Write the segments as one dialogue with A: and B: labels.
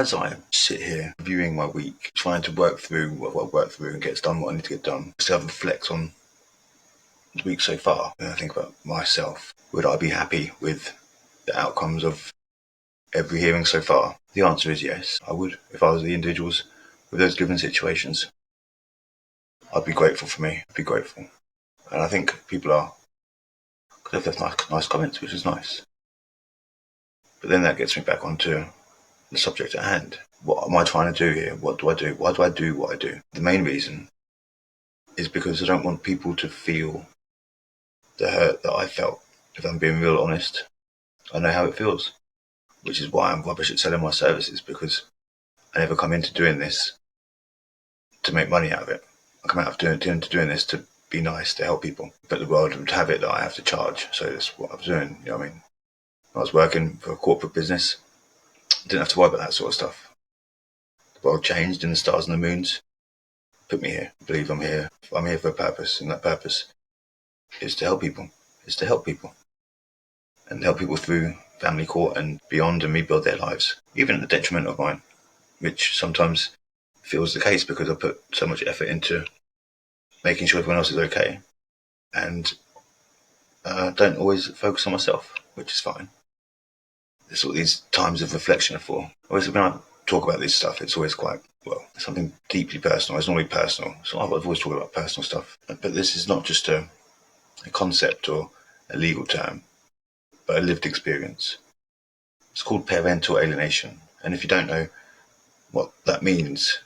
A: As I sit here reviewing my week, trying to work through what I work through and get done what I need to get done, just have a reflect on the week so far, and I think about myself. Would I be happy with the outcomes of every hearing so far? The answer is yes, I would. If I was the individuals with those given situations, I'd be grateful for me. I'd be grateful. And I think people are, because they've left nice comments, which is nice. But then that gets me back onto the subject at hand. What am I trying to do here? What do I do? Why do I do what I do? The main reason is because I don't want people to feel the hurt that I felt. If I'm being real honest, I know how it feels, which is why I'm rubbish at selling my services, because I never come into doing this to make money out of it. I come out of doing this to be nice, to help people. But the world would have it that I have to charge, so that's what I was doing. You know what I mean? I was working for a corporate business, didn't have to worry about that sort of stuff. The world changed and the stars and the moons put me here. I believe I'm here. I'm here for a purpose, and that purpose is to help people. Is to help people. And help people through family court and beyond, and rebuild their lives, even at the detriment of mine, which sometimes feels the case because I put so much effort into making sure everyone else is okay, and don't always focus on myself, which is fine. That's what these times of reflection are for. Always when I talk about this stuff, it's always quite, well, something deeply personal. It's normally personal. So I've always talked about personal stuff. But this is not just a concept or a legal term, but a lived experience. It's called parental alienation. And if you don't know what that means,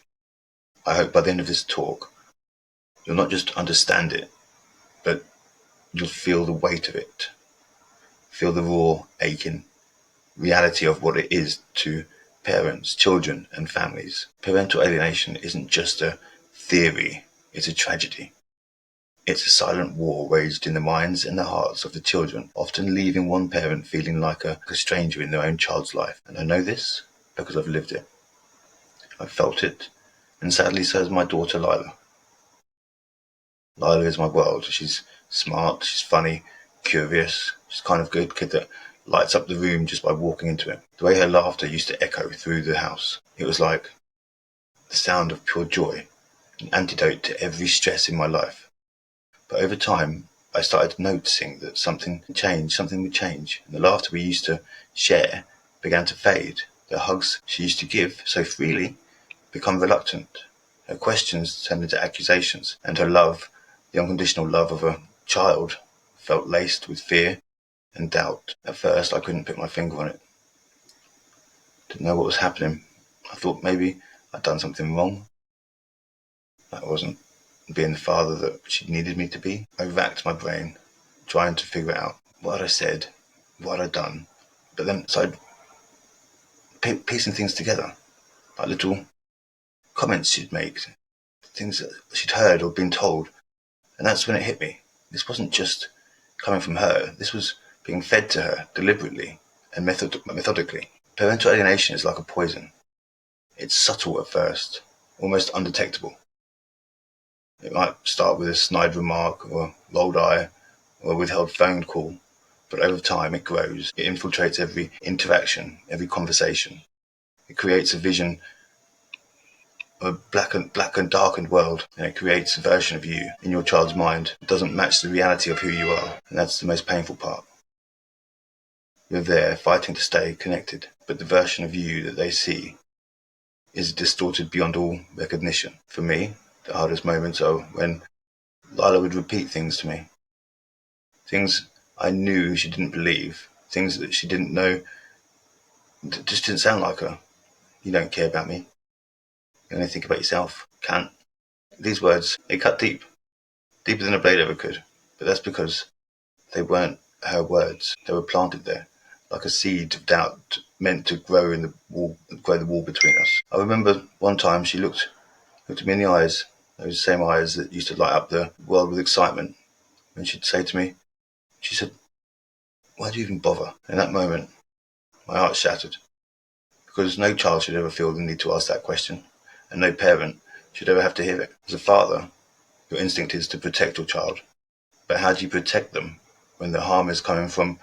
A: I hope by the end of this talk, you'll not just understand it, but you'll feel the weight of it. Feel the raw, aching reality of what it is to parents, children, and families. Parental alienation isn't just a theory, it's a tragedy. It's a silent war waged in the minds and the hearts of the children, often leaving one parent feeling like a stranger in their own child's life. And I know this because I've lived it. I've felt it, and sadly so has my daughter Lyla. Lyla is my world. She's smart, she's funny, curious, she's kind of good kid that lights up the room just by walking into it. The way her laughter used to echo through the house. It was like the sound of pure joy, an antidote to every stress in my life. But over time, I started noticing that something would change, and the laughter we used to share began to fade. The hugs she used to give so freely become reluctant. Her questions turned into accusations, and her love, the unconditional love of a child, felt laced with fear and doubt. At first, I couldn't put my finger on it. Didn't know what was happening. I thought maybe I'd done something wrong. I wasn't being the father that she needed me to be. I racked my brain, trying to figure out what had I said, what had I done. But then started piecing things together, like little comments she'd make, things that she'd heard or been told. And that's when it hit me. This wasn't just coming from her. This was being fed to her deliberately and methodically. Parental alienation is like a poison. It's subtle at first, almost undetectable. It might start with a snide remark or a rolled eye or a withheld phone call, but over time it grows. It infiltrates every interaction, every conversation. It creates a vision of a black and darkened world, and it creates a version of you in your child's mind that doesn't match the reality of who you are, and that's the most painful part. You're there fighting to stay connected, but the version of you that they see is distorted beyond all recognition. For me, the hardest moments are when Lyla would repeat things to me. Things I knew she didn't believe. Things that she didn't know, that just didn't sound like her. You don't care about me. You only think about yourself. Can't. These words, they cut deep. Deeper than a blade ever could. But that's because they weren't her words. They were planted there, like a seed of doubt meant to grow the wall between us. I remember one time she looked at me in the eyes, those same eyes that used to light up the world with excitement, and she'd say to me, she said, "Why do you even bother?" In that moment, my heart shattered, because no child should ever feel the need to ask that question, and no parent should ever have to hear it. As a father, your instinct is to protect your child, but how do you protect them when the harm is coming from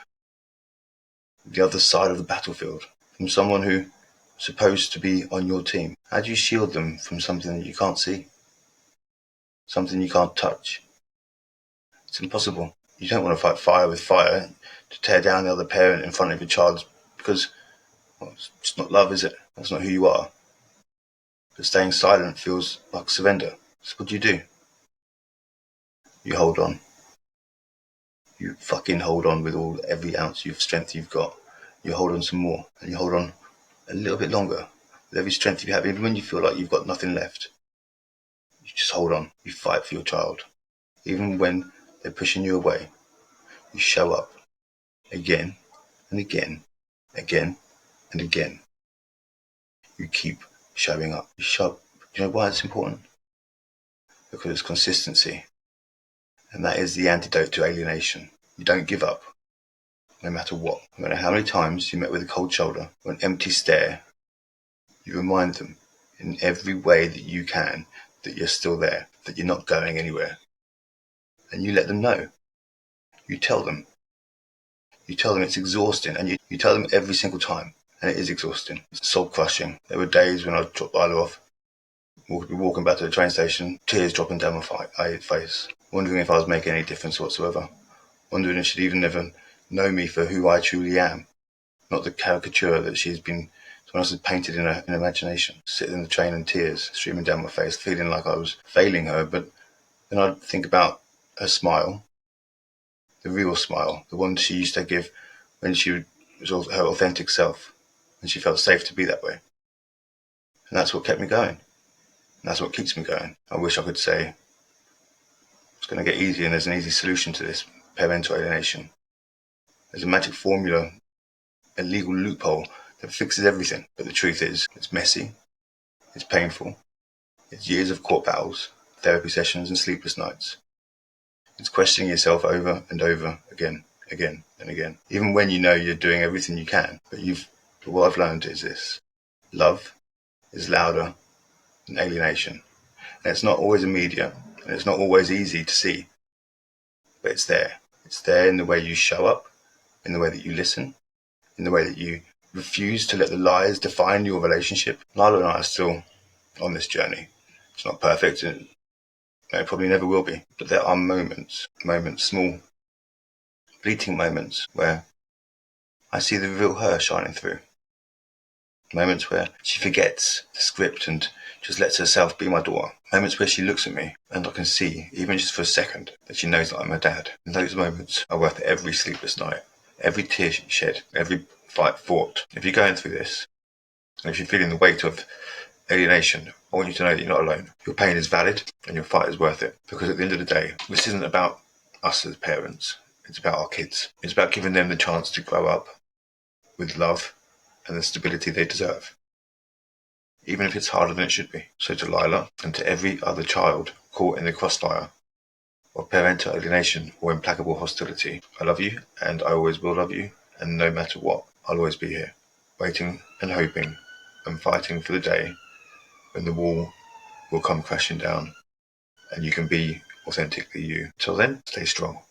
A: the other side of the battlefield, from someone who supposed to be on your team? How do you shield them from something that you can't see? Something you can't touch? It's impossible. You don't want to fight fire with fire to tear down the other parent in front of your child because, well, it's not love, is it? That's not who you are. But staying silent feels like surrender. So what do? You hold on. You fucking hold on with every ounce of strength you've got. You hold on some more, and you hold on a little bit longer with every strength you have, even when you feel like you've got nothing left. You just hold on. You fight for your child. Even when they're pushing you away, you show up again and again, again and again. You keep showing up. You show up. Do you know why it's important? Because it's consistency. And that is the antidote to alienation. You don't give up, no matter what. No matter how many times you met with a cold shoulder or an empty stare, you remind them in every way that you can that you're still there, that you're not going anywhere. And you let them know. You tell them. You tell them it's exhausting, and you tell them every single time. And it is exhausting. It's soul crushing. There were days when I'd drop Lyla off, be walking back to the train station, tears dropping down my face, wondering if I was making any difference whatsoever, wondering if she'd even ever know me for who I truly am, not the caricature that someone else had painted in her imagination. Sitting in the train in tears streaming down my face, feeling like I was failing her. But then I'd think about her smile, the real smile, the one she used to give when she was her authentic self, and she felt safe to be that way. And that's what kept me going. And that's what keeps me going. I wish I could say it's going to get easy and there's an easy solution to this parental alienation. There's a magic formula, a legal loophole that fixes everything. But the truth is, it's messy, it's painful, it's years of court battles, therapy sessions and sleepless nights. It's questioning yourself over and over again and again. Even when you know you're doing everything you can. But what I've learned is this. Love is louder than alienation. And it's not always immediate, and it's not always easy to see. But it's there. It's there in the way you show up, in the way that you listen, in the way that you refuse to let the lies define your relationship. Lyla and I are still on this journey. It's not perfect, and it probably never will be. But there are moments, small, fleeting moments, where I see the real her shining through. Moments where she forgets the script and just lets herself be my daughter. Moments where she looks at me and I can see, even just for a second, that she knows that I'm her dad. And those moments are worth every sleepless night, every tear she shed, every fight fought. If you're going through this, and if you're feeling the weight of alienation, I want you to know that you're not alone. Your pain is valid and your fight is worth it. Because at the end of the day, this isn't about us as parents. It's about our kids. It's about giving them the chance to grow up with love and the stability they deserve, even if it's harder than it should be. So to Lyla and to every other child caught in the crossfire of parental alienation or implacable hostility, I love you and I always will love you, and no matter what, I'll always be here, waiting and hoping and fighting for the day when the wall will come crashing down and you can be authentically you. Till then, stay strong.